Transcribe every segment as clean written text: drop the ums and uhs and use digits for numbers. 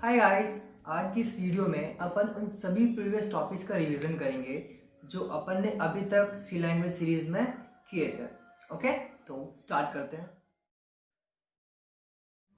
Hi guys. आज की इस वीडियो में अपन उन सभी प्रीवियस टॉपिक्स का रिवीजन करेंगे जो अपन ने अभी तक सी लैंग्वेज सीरीज में किए थे। ओके, तो स्टार्ट करते हैं।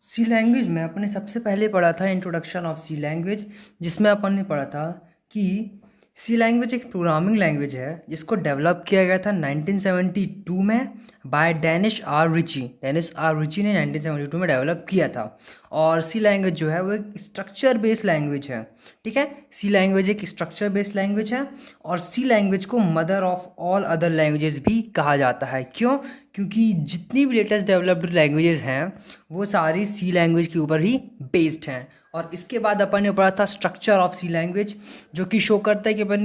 सी लैंग्वेज में अपन ने सबसे पहले पढ़ा था इंट्रोडक्शन ऑफ सी लैंग्वेज, जिसमें अपन ने पढ़ा था कि सी लैंग्वेज एक प्रोग्रामिंग लैंग्वेज है जिसको डेवलप किया गया था 1972 में by Dennis R Ritchie. Dennis R Ritchie ने 1972 में डेवलप किया था। और सी लैंग्वेज जो है वो एक स्ट्रक्चर बेस्ड लैंग्वेज है। ठीक है, सी लैंग्वेज एक स्ट्रक्चर बेस्ड लैंग्वेज है और सी लैंग्वेज को mother of all other languages भी कहा जाता है। क्यों? क्योंकि जितनी भी लेटेस्ट डेवलप्ड लैंग्वेजेस हैं वो सारी सी लैंग्वेज के ऊपर ही बेस्ड हैं। और इसके बाद अपन ने पढ़ा था स्ट्रक्चर ऑफ सी लैंग्वेज, जो कि शो करता है कि अपन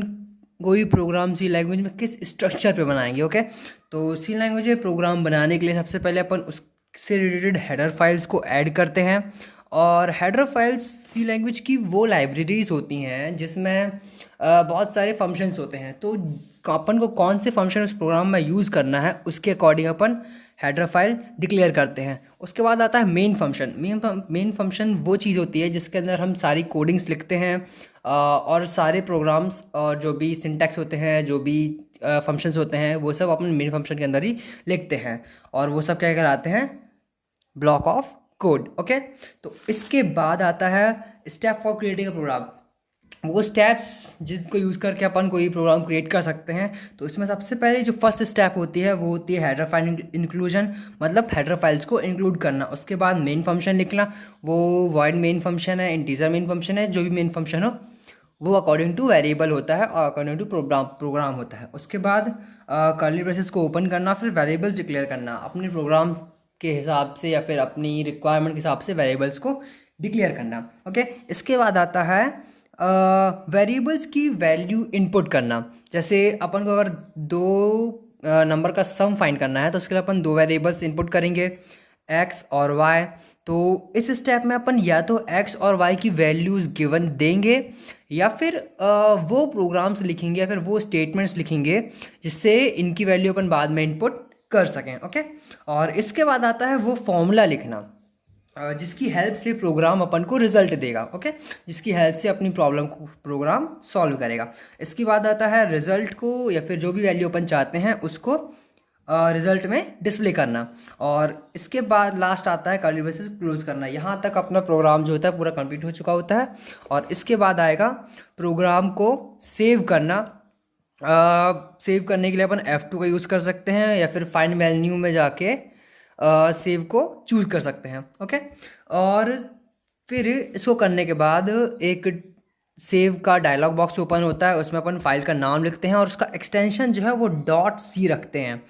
कोई प्रोग्राम सी लैंग्वेज में किस स्ट्रक्चर पे बनाएंगे। ओके, तो सी लैंग्वेज में प्रोग्राम बनाने के लिए सबसे पहले अपन उससे रिलेटेड हेडर फाइल्स को ऐड करते हैं। और हेडर फाइल्स सी लैंग्वेज की वो लाइब्रेरीज होती हैं जिसमें बहुत सारे फंक्शंस होते हैं। तो अपन को कौन से फंक्शन उस प्रोग्राम में यूज़ करना है उसके अकॉर्डिंग अपन हेडर फाइल डिक्लेयर करते हैं। उसके बाद आता है मेन फंक्शन। मेन फंक्शन वो चीज़ होती है जिसके अंदर हम सारी कोडिंग्स लिखते हैं और सारे प्रोग्राम्स और जो भी सिंटैक्स होते हैं, जो भी फंक्शंस होते हैं, वो सब अपन मेन फंक्शन के अंदर ही लिखते हैं। और वो सब क्या कराते हैं? Block of code. ओके, तो इसके बाद आता है step for creating a program. वो स्टेप्स जिसको यूज़ करके अपन कोई प्रोग्राम क्रिएट कर सकते हैं। तो इसमें सबसे पहले जो फर्स्ट स्टेप होती है वो होती है हेडर फाइल इंक्लूजन, मतलब हेडर फाइल्स को इंक्लूड करना। उसके बाद मेन फंक्शन लिखना। वो वॉइड मेन फंक्शन है, इंटीजर मेन फंक्शन है, जो भी मेन फंक्शन हो वो अकॉर्डिंग टू वेरिएबल होता है और अकॉर्डिंग टू प्रोग्राम होता है। उसके बाद कर्ली ब्रेसेस को ओपन करना, फिर वेरिएबल्स डिक्लेयर करना अपने प्रोग्राम के हिसाब से या फिर अपनी रिक्वायरमेंट के हिसाब से वेरिएबल्स को डिक्लेयर करना। ओके, इसके बाद आता है वेरिएबल्स की वैल्यू इनपुट करना। जैसे अपन को अगर दो नंबर का सम फाइंड करना है तो उसके लिए अपन दो वेरिएबल्स इनपुट करेंगे, एक्स और वाई। तो इस स्टेप में अपन या तो एक्स और वाई की वैल्यूज़ गिवन देंगे या फिर वो प्रोग्राम्स लिखेंगे या फिर वो स्टेटमेंट्स लिखेंगे जिससे इनकी वैल्यू अपन बाद में इनपुट कर सकें। ओके, और इसके बाद आता है वो फॉर्मूला लिखना जिसकी हेल्प से प्रोग्राम अपन को रिजल्ट देगा। ओके, जिसकी हेल्प से अपनी प्रॉब्लम को प्रोग्राम सॉल्व करेगा। इसके बाद आता है रिजल्ट को या फिर जो भी वैल्यू अपन चाहते हैं उसको रिजल्ट में डिस्प्ले करना। और इसके बाद लास्ट आता है कर्ली ब्रेसेस क्लोज करना। यहाँ तक अपना प्रोग्राम जो होता है पूरा कंप्लीट हो चुका होता है। और इसके बाद आएगा प्रोग्राम को सेव करना। सेव करने के लिए अपन F2 का यूज़ कर सकते हैं या फिर फाइंड मेन्यू में जाके सेव को चूज़ कर सकते हैं। ओके, और फिर इसको करने के बाद एक सेव का डायलॉग बॉक्स ओपन होता है, उसमें अपन फाइल का नाम लिखते हैं और उसका एक्सटेंशन जो है वो .c रखते हैं।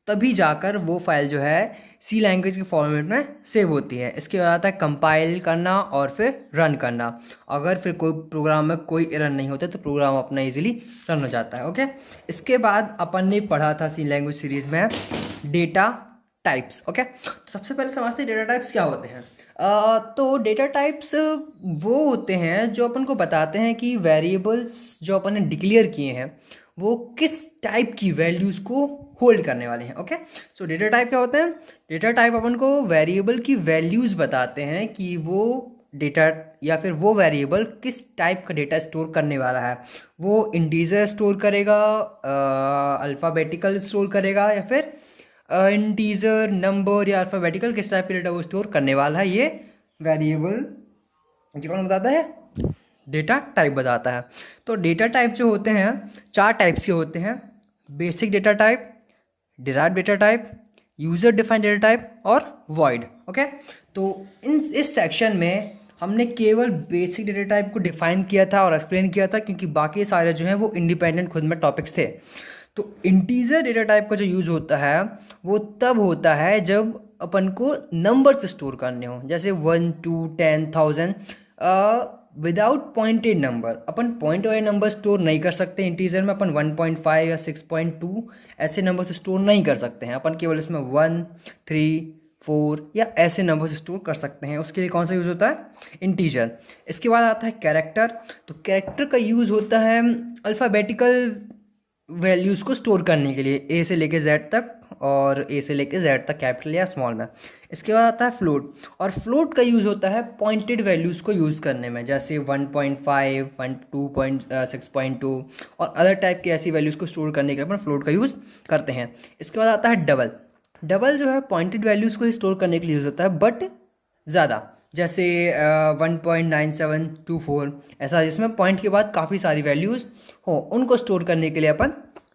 तभी जाकर वो फाइल जो है सी लैंग्वेज के फॉर्मेट में सेव होती है। इसके बाद आता है कंपाइल करना और फिर रन करना। अगर फिर कोई प्रोग्राम में कोई एरर नहीं होते तो प्रोग्राम अपना इजीली रन हो जाता है। ओके, इसके बाद अपन ने पढ़ा था सी लैंग्वेज सीरीज़ में डेटा टाइप्स। ओके, तो सबसे पहले समझते हैं डेटा टाइप्स क्या होते हैं। तो डेटा टाइप्स वो होते हैं जो अपन को बताते हैं कि वेरिएबल्स जो अपन ने डिक्लेयर किए हैं वो किस टाइप की वैल्यूज़ को होल्ड करने वाले हैं। ओके, सो डेटा टाइप क्या होते हैं? डेटा टाइप अपन को वेरिएबल की वैल्यूज़ बताते हैं कि वो डेटा या फिर वो वेरिएबल किस टाइप का डेटा स्टोर करने वाला है। वो इंटीजर स्टोर करेगा, अल्फ़ाबेटिकल स्टोर करेगा, या फिर इंटीजर, नंबर या अल्फ़ाबेटिकल किस टाइप का डेटा वो स्टोर करने वाला है। ये वेरिएबल जो कौन बताता है? डेटा टाइप बताता है। तो डेटा टाइप जो होते हैं चार टाइप्स के होते हैं: basic data type, derived data type, user defined data type और वॉइड। ओके, तो इस सेक्शन में हमने केवल बेसिक डेटा टाइप को डिफाइन किया था और एक्सप्लेन किया था, क्योंकि बाकी सारे जो हैं वो इंडिपेंडेंट खुद में टॉपिक्स थे। तो इंटीजर डेटा टाइप का जो यूज़ होता है वो तब होता है जब अपन को नंबर्स स्टोर करने हो, जैसे 1 2 10 1000 विदाउट पॉइंटेड नंबर। अपन पॉइंट वाले नंबर स्टोर नहीं कर सकते इंटीजर में। अपन 1.5 या 6.2 ऐसे नंबर्स स्टोर नहीं कर सकते हैं। अपन केवल इसमें 1 3 4 या ऐसे नंबर्स स्टोर कर सकते हैं। उसके लिए कौन सा यूज़ होता है? इंटीजर। इसके बाद आता है कैरेक्टर। तो कैरेक्टर का यूज़ होता है अल्फ़ाबेटिकल वैल्यूज़ को स्टोर करने के लिए, ए से लेके जेड तक और ए से लेके जेड तक, कैपिटल या स्मॉल में। इसके बाद आता है फ्लोट, और फ्लोट का यूज़ होता है पॉइंटेड वैल्यूज़ को यूज़ करने में, जैसे 1.5, 2.6.2 और अदर टाइप की ऐसी वैल्यूज़ को स्टोर करने के लिए अपन फ्लोट का यूज़ करते हैं। इसके बाद आता है डबल। डबल जो है पॉइंटेड वैल्यूज़ को स्टोर करने के लिए यूज़ होता है, बट ज़्यादा, जैसे 1.9724 ऐसा, जिसमें पॉइंट के बाद काफ़ी सारी वैल्यूज़ हो, उनको स्टोर करने के लिए अपन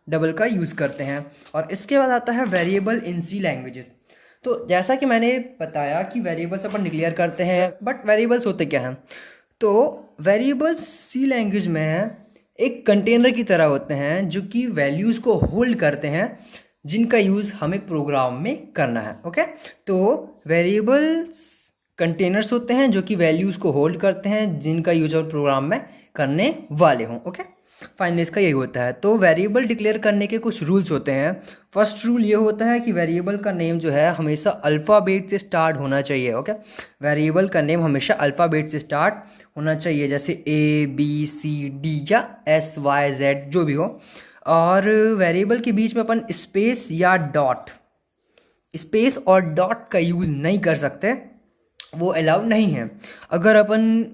डबल का यूज़ करते हैं। और इसके बाद आता है वेरिएबल इन सी लैंग्वेजेस। तो जैसा कि मैंने बताया कि वेरिएबल्स अपन डिक्लेयर करते हैं, बट वेरिएबल्स होते क्या हैं? तो वेरिएबल्स सी लैंग्वेज में एक कंटेनर की तरह होते हैं जो कि वैल्यूज़ को होल्ड करते हैं, जिनका यूज़ हमें प्रोग्राम में करना है। ओके, तो वेरिएबल्स कंटेनर्स होते हैं जो कि वैल्यूज़ को होल्ड करते हैं, जिनका यूज और प्रोग्राम में करने वाले हों। ओके, फाइनली इसका यही होता है। तो वेरिएबल डिक्लेयर करने के कुछ रूल्स होते हैं। फर्स्ट रूल ये होता है कि वेरिएबल का नेम जो है हमेशा अल्फ़ाबेट से स्टार्ट होना चाहिए। ओके, वेरिएबल का नेम हमेशा अल्फ़ाबेट से स्टार्ट होना चाहिए, जैसे ABCD या SYZ जो भी हो। और वेरिएबल के बीच में अपन स्पेस या डॉट, स्पेस और डॉट का यूज़ नहीं कर सकते, वो अलाउड नहीं है। अगर अपन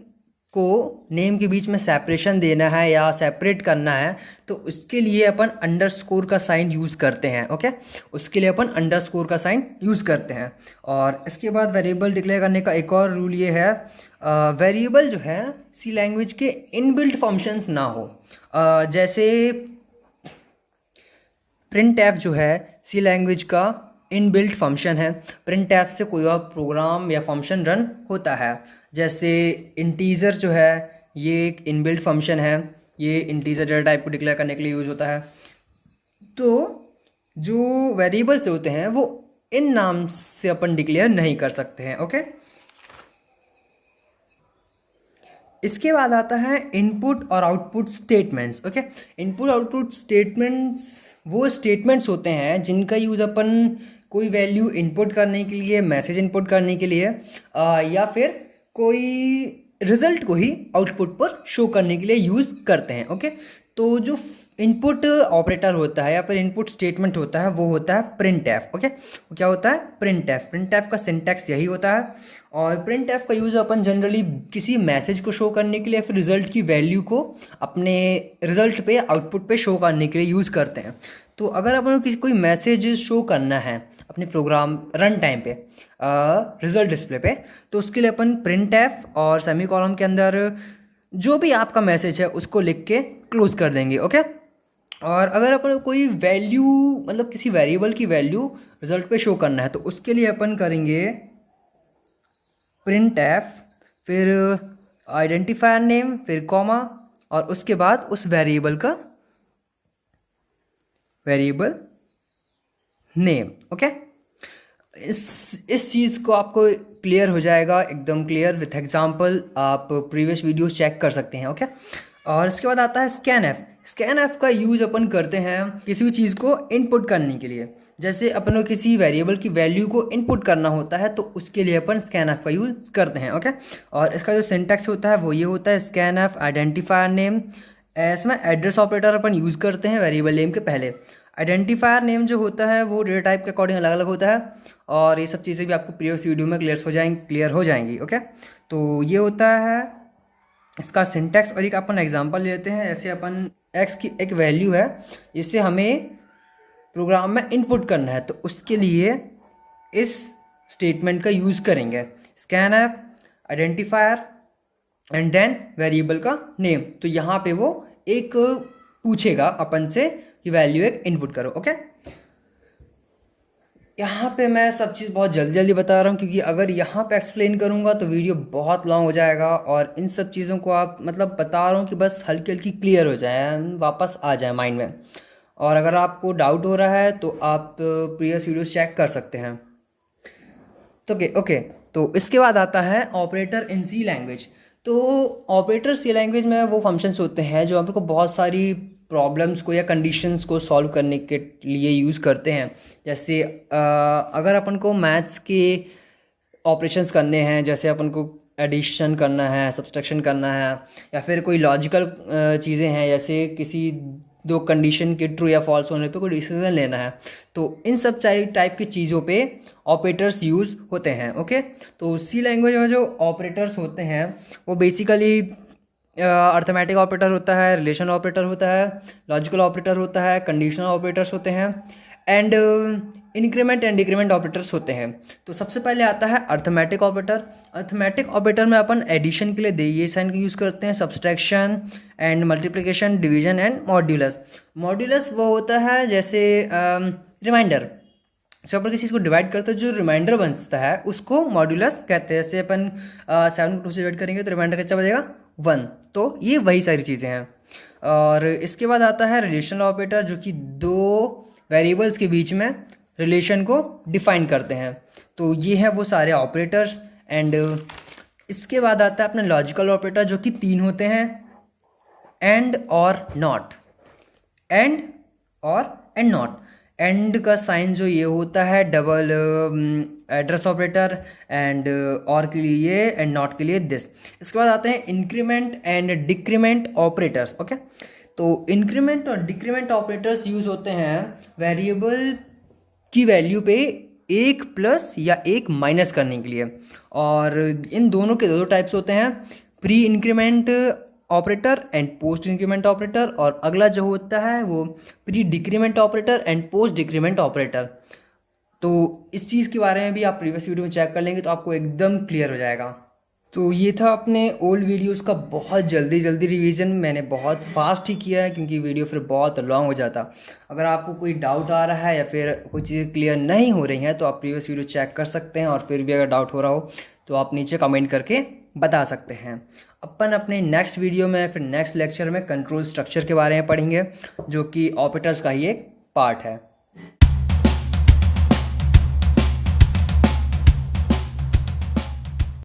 को नेम के बीच में सेपरेशन देना है या सेपरेट करना है, तो उसके लिए अपन अंडरस्कोर का साइन यूज़ करते हैं। ओके, उसके लिए अपन अंडरस्कोर का साइन यूज़ करते हैं। और इसके बाद वेरिएबल डिक्लेयर करने का एक और रूल ये है, वेरिएबल जो है सी लैंग्वेज के इनबिल्ट फंक्शंस ना हो। जैसे प्रिंट एफ जो है सी लैंग्वेज का इनबिल्ट फंक्शन है। प्रिंट एफ से कोई और प्रोग्राम या फंक्शन रन होता है, जैसे इंटीजर जो है ये एक इनबिल्ट फंक्शन है, ये इंटीजर डेटा टाइप को डिक्लेयर करने के लिए यूज़ होता है। तो जो वेरिएबल्स होते हैं वो इन नाम से अपन डिक्लेयर नहीं कर सकते हैं। ओके, इसके बाद आता है इनपुट और output statements. Okay, input output statements वो स्टेटमेंट्स होते हैं जिनका यूज़ अपन कोई वैल्यू इनपुट करने के लिए, मैसेज इनपुट करने के लिए, या फिर कोई रिजल्ट को ही आउटपुट पर शो करने के लिए यूज़ करते हैं। ओके, तो जो इनपुट ऑपरेटर होता है या फिर इनपुट स्टेटमेंट होता है वो होता है प्रिंट एफ। ओके, वो क्या होता है? Print F. प्रिंट एफ का सिंटैक्स यही होता है। और प्रिंट एफ का यूज़ अपन जनरली किसी मैसेज को शो करने के लिए, फिर रिजल्ट की वैल्यू को अपने रिजल्ट पे, आउटपुट पे शो करने के लिए यूज़ करते हैं। तो अगर अपन को किसी कोई मैसेज शो करना है अपने प्रोग्राम रन टाइम पे, रिजल्ट डिस्प्ले पे, तो उसके लिए अपन प्रिंट एफ और सेमी कॉलम के अंदर जो भी आपका मैसेज है उसको लिख के क्लोज कर देंगे। ओके, और अगर अपन को कोई वैल्यू, मतलब किसी वेरिएबल की वैल्यू रिजल्ट पे शो करना है, तो उसके लिए अपन करेंगे प्रिंट एफ, फिर आइडेंटिफायर नेम, फिर कॉमा, और उसके बाद उस वेरिएबल का वेरिएबल नेम। ओके, इस चीज़ को आपको क्लियर हो जाएगा, एकदम क्लियर विथ एग्जांपल। आप प्रीवियस वीडियोस चेक कर सकते हैं। ओके, और इसके बाद आता है स्कैन एफ। स्कैन एफ का यूज़ अपन करते हैं किसी भी चीज़ को इनपुट करने के लिए। जैसे अपन को किसी वेरिएबल की वैल्यू को इनपुट करना होता है, तो उसके लिए अपन स्कैन एफ का यूज़ करते हैं। ओके, और इसका जो सिंटैक्स होता है वो ये होता है, स्कैन एफ आइडेंटिफायर नेम। इसमें एड्रेस ऑपरेटर अपन यूज़ करते हैं वेरिएबल नेम के पहले। आइडेंटिफायर नेम जो होता है वो डेटा टाइप के अकॉर्डिंग अलग अलग होता है, और ये सब चीज़ें भी आपको प्रीवियस वीडियो में क्लियर हो जाएंगी। ओके, तो ये होता है इसका सिंटैक्स। और एक अपन एग्जांपल लेते हैं, जैसे अपन x की एक वैल्यू है जिसे हमें प्रोग्राम में इनपुट करना है, तो उसके लिए इस स्टेटमेंट का यूज़ करेंगे, scanf identifier and then variable का नेम। तो यहाँ पे वो एक पूछेगा अपन से कि वैल्यू एक इनपुट करो। ओके, यहाँ पे मैं सब चीज़ बहुत जल्दी जल्दी बता रहा हूँ, क्योंकि अगर यहाँ पे एक्सप्लेन करूँगा तो वीडियो बहुत लॉन्ग हो जाएगा, और इन सब चीज़ों को आप, मतलब बता रहा हूँ कि बस हल्की हल्की क्लियर हो जाए, वापस आ जाए माइंड में। और अगर आपको डाउट हो रहा है तो आप प्रीवियस वीडियोस चेक कर सकते हैं। तो ओके, तो इसके बाद आता है ऑपरेटर इन सी लैंग्वेज। तो ऑपरेटर सी लैंग्वेज में वो फंक्शंस होते हैं जो हमको बहुत सारी प्रॉब्लम्स को या कंडीशंस को सॉल्व करने के लिए यूज़ करते हैं। जैसे अगर अपन को मैथ्स के ऑपरेशंस करने हैं, जैसे अपन को एडिशन करना है, सब्सट्रैक्शन करना है, या फिर कोई लॉजिकल चीज़ें हैं, जैसे किसी दो कंडीशन के ट्रू या फॉल्स होने पे कोई डिसीजन लेना है, तो इन सब टाइप की चीज़ों पे ऑपरेटर्स यूज़ होते हैं। ओके, तो सी लैंग्वेज में जो ऑपरेटर्स होते हैं वो बेसिकली अर्थमेटिक ऑपरेटर होता है, रिलेशन ऑपरेटर होता है, लॉजिकल ऑपरेटर होता है, कंडीशनल ऑपरेटर्स होते हैं, and increment and decrement operators होते हैं। तो सबसे पहले आता है अर्थमेटिक ऑपरेटर। अर्थमेटिक ऑपरेटर में अपन एडिशन के लिए ये साइन का यूज़ करते हैं, subtraction and multiplication, division and modulus. Modulus वो होता है जैसे रिमाइंडर, जब अपन किसी चीज़ को डिवाइड करते हैं जो रिमाइंडर बनता है उसको मॉड्यूलस कहते हैं। जैसे अपन 7 को 2 से डिवाइड करेंगे तो रिमाइंडर कितना बचेगा 1। तो ये वही सारी चीज़ें हैं। और इसके बाद आता है रिलेशनल ऑपरेटर, जो कि दो वेरिएबल्स के बीच में रिलेशन को डिफाइन करते हैं। तो ये है वो सारे ऑपरेटर्स। एंड इसके बाद आता है अपना लॉजिकल ऑपरेटर, जो कि 3 होते हैं, एंड और नॉट, एंड और एंड नॉट। एंड का साइन जो ये होता है डबल एड्रेस ऑपरेटर, एंड और के लिए ये, एंड नॉट के लिए दिस। इसके बाद आते हैं increment and decrement operators. Okay, तो इंक्रीमेंट और डिक्रीमेंट ऑपरेटर्स यूज होते हैं वेरिएबल की वैल्यू पे एक प्लस या एक माइनस करने के लिए। और इन दोनों के दो टाइप्स होते हैं, pre increment operator and post increment operator, और अगला जो होता है वो pre decrement operator and post decrement operator. तो इस चीज़ के बारे में भी आप प्रीवियस वीडियो में चेक कर लेंगे तो आपको एकदम क्लियर हो जाएगा। तो ये था अपने ओल्ड वीडियोस का बहुत जल्दी रिवीजन। मैंने बहुत फास्ट ही किया है क्योंकि वीडियो फिर बहुत लॉन्ग हो जाता। अगर आपको कोई डाउट आ रहा है या फिर कोई चीज़ें क्लियर नहीं हो रही हैं तो आप प्रीवियस वीडियो चेक कर सकते हैं, और फिर भी अगर डाउट हो रहा हो तो आप नीचे कमेंट करके बता सकते हैं। अपन अपने नेक्स्ट वीडियो में फिर नेक्स्ट लेक्चर में कंट्रोल स्ट्रक्चर के बारे में पढ़ेंगे, जो कि ऑपरेटर्स का ही एक पार्ट है।